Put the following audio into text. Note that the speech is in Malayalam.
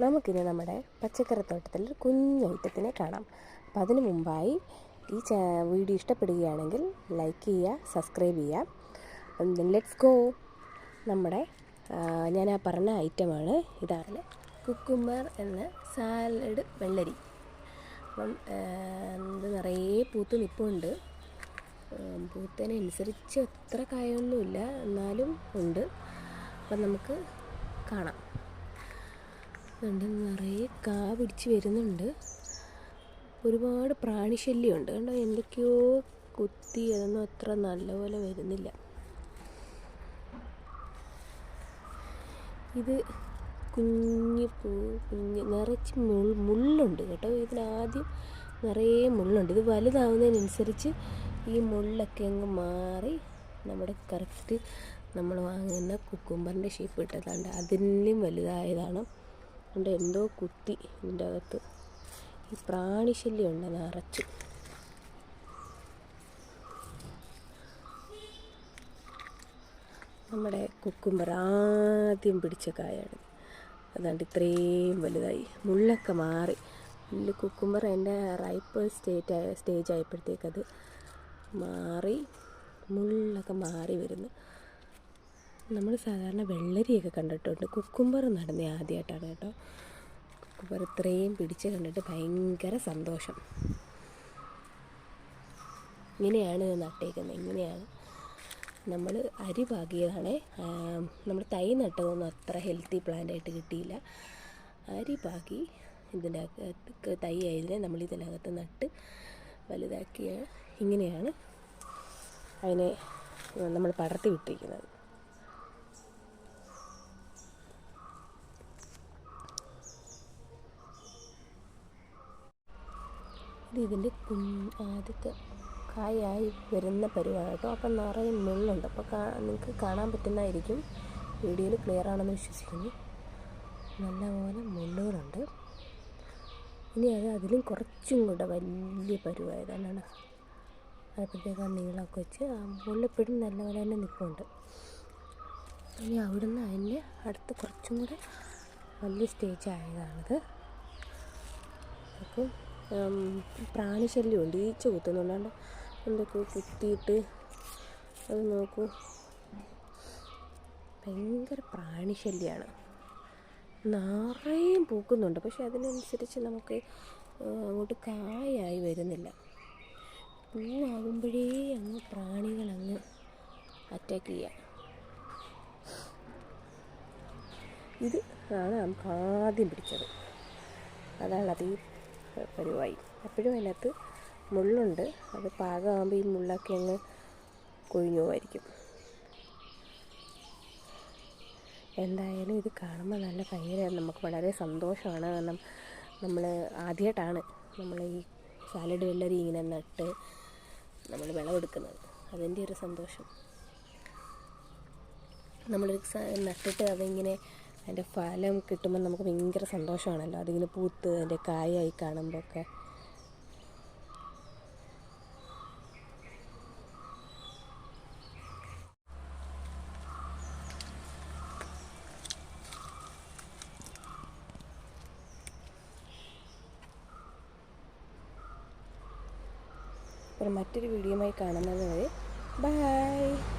നമുക്കിനി നമ്മുടെ പച്ചക്കറിത്തോട്ടത്തിൽ കുഞ്ഞ് ഐറ്റത്തിനെ കാണാം. അപ്പം അതിനു മുമ്പായി ഈ വീഡിയോ ഇഷ്ടപ്പെടുകയാണെങ്കിൽ ലൈക്ക് ചെയ്യുക, സബ്സ്ക്രൈബ് ചെയ്യുക. Let's go. നമ്മുടെ ഞാൻ പറഞ്ഞ ഐറ്റമാണ് ഇതാണ് കുക്കുംബർ എന്ന സാലഡ് വെള്ളരി. അപ്പം ഇത് നിറയെ പൂത്ത് നിൽപ്പുണ്ട്. പൂത്തതിനനുസരിച്ച് അത്ര കായൊന്നുമില്ല, എന്നാലും ഉണ്ട്. അപ്പം നമുക്ക് കാണാം. നിറയെ കാ പിടിച്ച് വരുന്നുണ്ട്. ഒരുപാട് പ്രാണിശല്യമുണ്ട്. കണ്ടോ, എന്തൊക്കെയോ കുത്തി, അതൊന്നും അത്ര നല്ലപോലെ വരുന്നില്ല. ഇത് കുഞ്ഞ് നിറച്ച് മുള്ളുണ്ട് കേട്ടോ. ഇതിനാദ്യം നിറയെ മുള്ളുണ്ട്. ഇത് വലുതാവുന്നതിനനുസരിച്ച് ഈ മുള്ളൊക്കെ അങ്ങ് മാറി നമ്മുടെ കറക്റ്റ് നമ്മൾ വാങ്ങുന്ന കുക്കുംബറിൻ്റെ ഷേപ്പ് കിട്ടുന്നുണ്ട്. അതിലും വലുതായതാണ്. അതുകൊണ്ട് എന്തോ കുത്തി ഇതിൻ്റെ അകത്ത്. ഈ പ്രാണിശല്യം ഉണ്ട് നിറച്ച്. നമ്മുടെ കുക്കുംബർ ആദ്യം പിടിച്ച കായാണ്. അതുകൊണ്ട് ഇത്രയും വലുതായി, മുള്ളൊക്കെ മാറി. കുക്കുംബർ എൻ്റെ റൈപ്പ് സ്റ്റേജ് ആയപ്പോഴത്തേക്കത് മാറി, മുള്ളൊക്കെ മാറി വരുന്നു. നമ്മൾ സാധാരണ വെള്ളരിയൊക്കെ കണ്ടിട്ടുണ്ട്, കുക്കുംബർ നടുന്ന ആദ്യമായിട്ടാണ് കേട്ടോ. കുക്കുംബർ ഇത്രയും പിടിച്ച് കണ്ടിട്ട് ഭയങ്കര സന്തോഷം. ഇങ്ങനെയാണ് നട്ടേക്കുന്നത്. ഇങ്ങനെയാണ് നമ്മൾ അരി പാകിയതാണ്. നമ്മൾ തൈ നട്ടതൊന്നും അത്ര ഹെൽത്തി പ്ലാന്റായിട്ട് കിട്ടിയില്ല. അരി പാകി ഇതിൻ്റെ അകത്ത് തൈ ആയതിനെ നമ്മൾ ഇതിനകത്ത് നട്ട് വലുതാക്കിയ ഇങ്ങനെയാണ് അതിനെ നമ്മൾ പടർത്തി വിട്ടിരിക്കുന്നത്. ഇതിൻ്റെ ആദ്യത്തെ കായായി വരുന്ന പരുവാണ് കേട്ടോ. അപ്പം നിറയെ മുള്ളുണ്ട്. അപ്പോൾ നിങ്ങൾക്ക് കാണാൻ പറ്റുന്നതായിരിക്കും. വീഡിയോയിൽ ക്ലിയർ ആണെന്ന് വിശ്വസിക്കുന്നു. നല്ലപോലെ മുള്ളുകളുണ്ട്. ഇനി അതിലും കുറച്ചും കൂടെ വലിയ പരുവായതാണ്. അപ്പോഴത്തേക്ക് ആ നീളമൊക്കെ വെച്ച് ആ മുള്ളിപ്പോഴും നല്ലപോലെ തന്നെ നിൽപ്പുണ്ട്. ഇനി അവിടുന്ന് അതിൻ്റെ അടുത്ത് കുറച്ചും കൂടെ വലിയ സ്റ്റേജ് ആയതാണിത്. അപ്പം പ്രാണിശല്യമുണ്ട്. ഈച്ച കുത്തുന്നുണ്ടാണ്ട് എന്തൊക്കെയോ കുത്തിയിട്ട് അത് നോക്കൂ, ഭയങ്കര പ്രാണിശല്യമാണ്. നിറയും പൂക്കുന്നുണ്ട്, പക്ഷെ അതിനനുസരിച്ച് നമുക്ക് അങ്ങോട്ട് കായായി വരുന്നില്ല. പൂവാകുമ്പോഴേ അങ്ങ് പ്രാണികളങ്ങ് അറ്റാക്ക് ചെയ്യുക. ഇത് ആണ് നമുക്ക് ആദ്യം പിടിച്ചത്. അതാണ് അത് ഈ പരുവായി. എപ്പോഴും അതിനകത്ത് മുള്ളുണ്ട്. അത് പാകമാകുമ്പോൾ ഈ മുള്ളൊക്കെ അങ്ങ് കൊഴിഞ്ഞു പോകായിരിക്കും. എന്തായാലും ഇത് കാണുമ്പോൾ ഭയങ്കര നമുക്ക് വളരെ സന്തോഷമാണ്. കാരണം നമ്മൾ ആദ്യമായിട്ടാണ് നമ്മൾ ഈ സാലഡ് വെള്ളരി ഇങ്ങനെ നട്ട് നമ്മൾ വിളവെടുക്കുന്നത്. അതിൻ്റെ ഒരു സന്തോഷം. നമ്മളൊരു നട്ടിട്ട് അതിങ്ങനെ അതിൻ്റെ ഫലം കിട്ടുമ്പോൾ നമുക്ക് ഭയങ്കര സന്തോഷമാണല്ലോ. അതിങ്ങനെ പൂത്ത് അതിൻ്റെ കായായി കാണുമ്പോൾ ഒക്കെ. മറ്റൊരു വീഡിയോയുമായി കാണുന്നത് വരെ ബൈ.